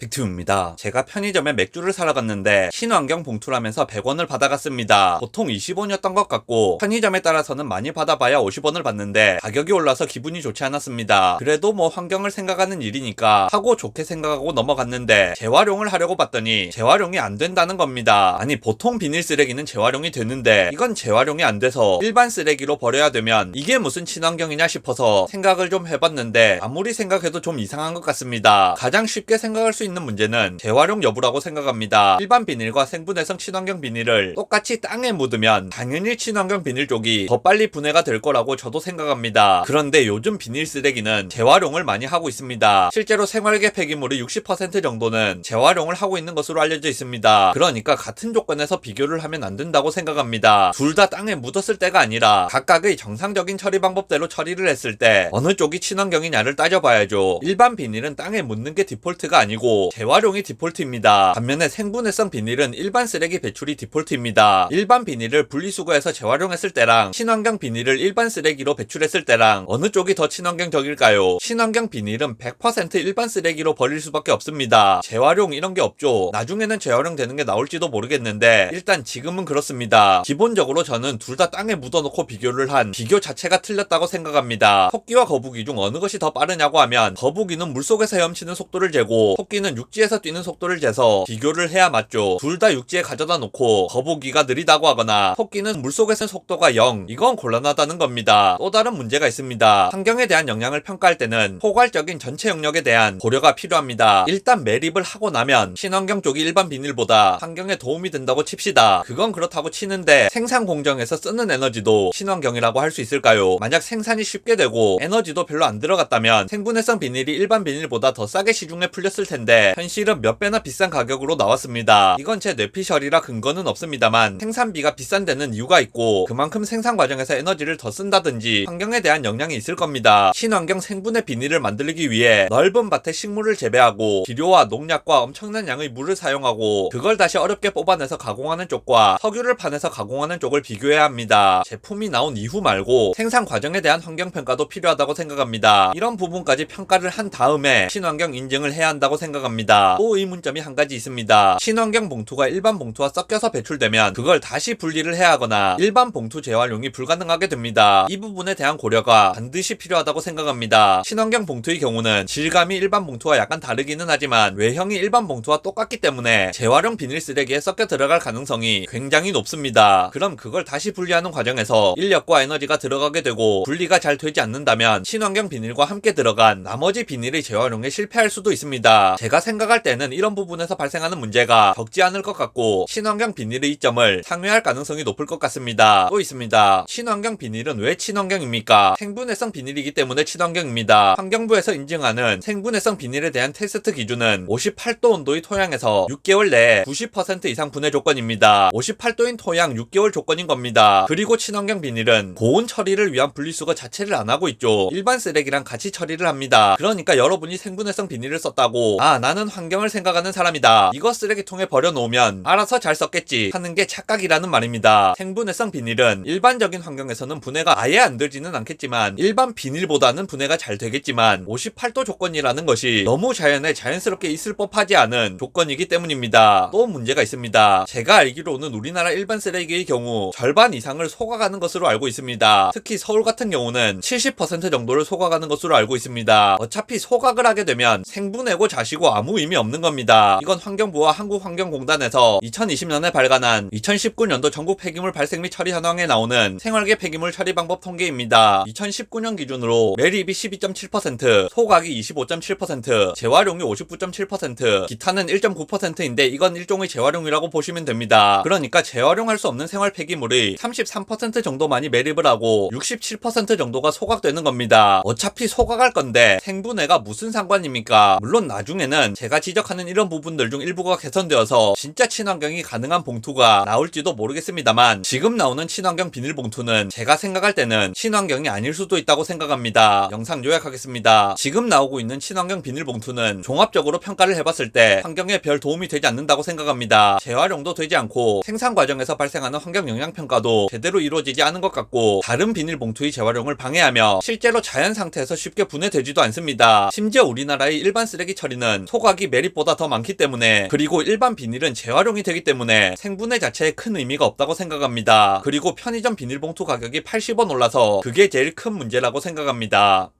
빅튜브입니다. 제가 편의점에 맥주를 사러 갔는데 친환경 봉투라면서 100원을 받아갔습니다. 보통 20원이었던 것 같고 편의점에 따라서는 많이 받아봐야 50원을 받는데 가격이 올라서 기분이 좋지 않았습니다. 그래도 뭐 환경을 생각하는 일이니까 하고 좋게 생각하고 넘어갔는데 재활용을 하려고 봤더니 재활용이 안 된다는 겁니다. 아니 보통 비닐 쓰레기는 재활용이 되는데 이건 재활용이 안 돼서 일반 쓰레기로 버려야 되면 이게 무슨 친환경이냐 싶어서 생각을 좀 해봤는데 아무리 생각해도 좀 이상한 것 같습니다. 가장 쉽게 생각할 수 있는 문제는 재활용 여부라고 생각합니다. 일반 비닐과 생분해성 친환경 비닐을 똑같이 땅에 묻으면 당연히 친환경 비닐 쪽이 더 빨리 분해가 될 거라고 저도 생각합니다. 그런데 요즘 비닐 쓰레기는 재활용을 많이 하고 있습니다. 실제로 생활계 폐기물의 60% 정도는 재활용을 하고 있는 것으로 알려져 있습니다. 그러니까 같은 조건에서 비교를 하면 안 된다고 생각합니다. 둘 다 땅에 묻었을 때가 아니라 각각의 정상적인 처리 방법대로 처리를 했을 때 어느 쪽이 친환경이냐를 따져봐야죠. 일반 비닐은 땅에 묻는 게 디폴트가 아니고 재활용이 디폴트입니다. 반면에 생분해성 비닐은 일반 쓰레기 배출이 디폴트입니다. 일반 비닐을 분리수거해서 재활용했을 때랑 친환경 비닐을 일반 쓰레기로 배출했을 때랑 어느 쪽이 더 친환경적일까요? 친환경 비닐은 100% 일반 쓰레기로 버릴 수밖에 없습니다. 재활용 이런 게 없죠. 나중에는 재활용되는 게 나올지도 모르겠는데 일단 지금은 그렇습니다. 기본적으로 저는 둘 다 땅에 묻어놓고 비교를 한 비교 자체가 틀렸다고 생각합니다. 토끼와 거북이 중 어느 것이 더 빠르냐고 하면 거북이는 물속에서 헤엄치는 속도를 재고 토끼는 육지에서 뛰는 속도를 재서 비교를 해야 맞죠. 둘 다 육지에 가져다 놓고 거북이가 느리다고 하거나 토끼는 물속에서 속도가 0, 이건 곤란하다는 겁니다. 또 다른 문제가 있습니다. 환경에 대한 영향을 평가할 때는 포괄적인 전체 영역에 대한 고려가 필요합니다. 일단 매립을 하고 나면 친환경 쪽이 일반 비닐보다 환경에 도움이 된다고 칩시다. 그건 그렇다고 치는데 생산 공정에서 쓰는 에너지도 친환경이라고 할 수 있을까요? 만약 생산이 쉽게 되고 에너지도 별로 안 들어갔다면 생분해성 비닐이 일반 비닐보다 더 싸게 시중에 풀렸을 텐데 현실은 몇 배나 비싼 가격으로 나왔습니다. 이건 제 뇌피셜이라 근거는 없습니다만 생산비가 비싼 데는 이유가 있고 그만큼 생산 과정에서 에너지를 더 쓴다든지 환경에 대한 영향이 있을 겁니다. 친환경 생분해 비닐을 만들기 위해 넓은 밭에 식물을 재배하고 비료와 농약과 엄청난 양의 물을 사용하고 그걸 다시 어렵게 뽑아내서 가공하는 쪽과 석유를 파내서 가공하는 쪽을 비교해야 합니다. 제품이 나온 이후 말고 생산 과정에 대한 환경평가도 필요하다고 생각합니다. 이런 부분까지 평가를 한 다음에 친환경 인증을 해야 한다고 생각합니다. 또 의문점이 한 가지 있습니다. 친환경 봉투가 일반 봉투와 섞여서 배출되면 그걸 다시 분리를 해야 하거나 일반 봉투 재활용이 불가능하게 됩니다. 이 부분에 대한 고려가 반드시 필요하다고 생각합니다. 친환경 봉투의 경우는 질감이 일반 봉투와 약간 다르기는 하지만 외형이 일반 봉투와 똑같기 때문에 재활용 비닐 쓰레기에 섞여 들어갈 가능성이 굉장히 높습니다. 그럼 그걸 다시 분리하는 과정에서 인력과 에너지가 들어가게 되고 분리가 잘 되지 않는다면 친환경 비닐과 함께 들어간 나머지 비닐의 재활용에 실패할 수도 있습니다. 제가 생각할 때는 이런 부분에서 발생하는 문제가 적지 않을 것 같고 친환경 비닐의 이점을 상회할 가능성이 높을 것 같습니다. 또 있습니다. 친환경 비닐은 왜 친환경입니까? 생분해성 비닐이기 때문에 친환경입니다. 환경부에서 인증하는 생분해성 비닐에 대한 테스트 기준은 58도 온도의 토양에서 6개월 내에 90% 이상 분해 조건입니다. 58도인 토양 6개월 조건인 겁니다. 그리고 친환경 비닐은 고온 처리를 위한 분리수거 자체를 안 하고 있죠. 일반 쓰레기랑 같이 처리를 합니다. 그러니까 여러분이 생분해성 비닐을 썼다고 나는 환경을 생각하는 사람이다, 이거 쓰레기통에 버려놓으면 알아서 잘 썼겠지 하는 게 착각이라는 말입니다. 생분해성 비닐은 일반적인 환경에서는 분해가 아예 안 되지는 않겠지만 일반 비닐보다는 분해가 잘 되겠지만 58도 조건이라는 것이 너무 자연에 자연스럽게 있을 법하지 않은 조건이기 때문입니다. 또 문제가 있습니다. 제가 알기로는 우리나라 일반 쓰레기의 경우 절반 이상을 속아가는 것으로 알고 있습니다. 특히 서울 같은 경우는 70% 정도를 속아가는 것으로 알고 있습니다. 어차피 소각을 하게 되면 생분해고 자시고 아무 의미 없는 겁니다. 이건 환경부와 한국환경공단에서 2020년에 발간한 2019년도 전국 폐기물 발생 및 처리 현황에 나오는 생활계 폐기물 처리 방법 통계입니다. 2019년 기준으로 매립이 12.7%, 소각이 25.7%, 재활용이 59.7%, 기타는 1.9%인데 이건 일종의 재활용이라고 보시면 됩니다. 그러니까 재활용할 수 없는 생활 폐기물의 33% 정도만이 매립을 하고 67% 정도가 소각되는 겁니다. 어차피 소각할 건데 생분해가 무슨 상관입니까? 물론 나중에는 제가 지적하는 이런 부분들 중 일부가 개선되어서 진짜 친환경이 가능한 봉투가 나올지도 모르겠습니다만 지금 나오는 친환경 비닐봉투는 제가 생각할 때는 친환경이 아닐 수도 있다고 생각합니다. 영상 요약하겠습니다. 지금 나오고 있는 친환경 비닐봉투는 종합적으로 평가를 해봤을 때 환경에 별 도움이 되지 않는다고 생각합니다. 재활용도 되지 않고 생산 과정에서 발생하는 환경 영향 평가도 제대로 이루어지지 않은 것 같고 다른 비닐봉투의 재활용을 방해하며 실제로 자연 상태에서 쉽게 분해되지도 않습니다. 심지어 우리나라의 일반 쓰레기 처리는 소각이 메릿보다 더 많기 때문에, 그리고 일반 비닐은 재활용이 되기 때문에 생분해 자체에 큰 의미가 없다고 생각합니다. 그리고 편의점 비닐봉투 가격이 80원 올라서 그게 제일 큰 문제라고 생각합니다.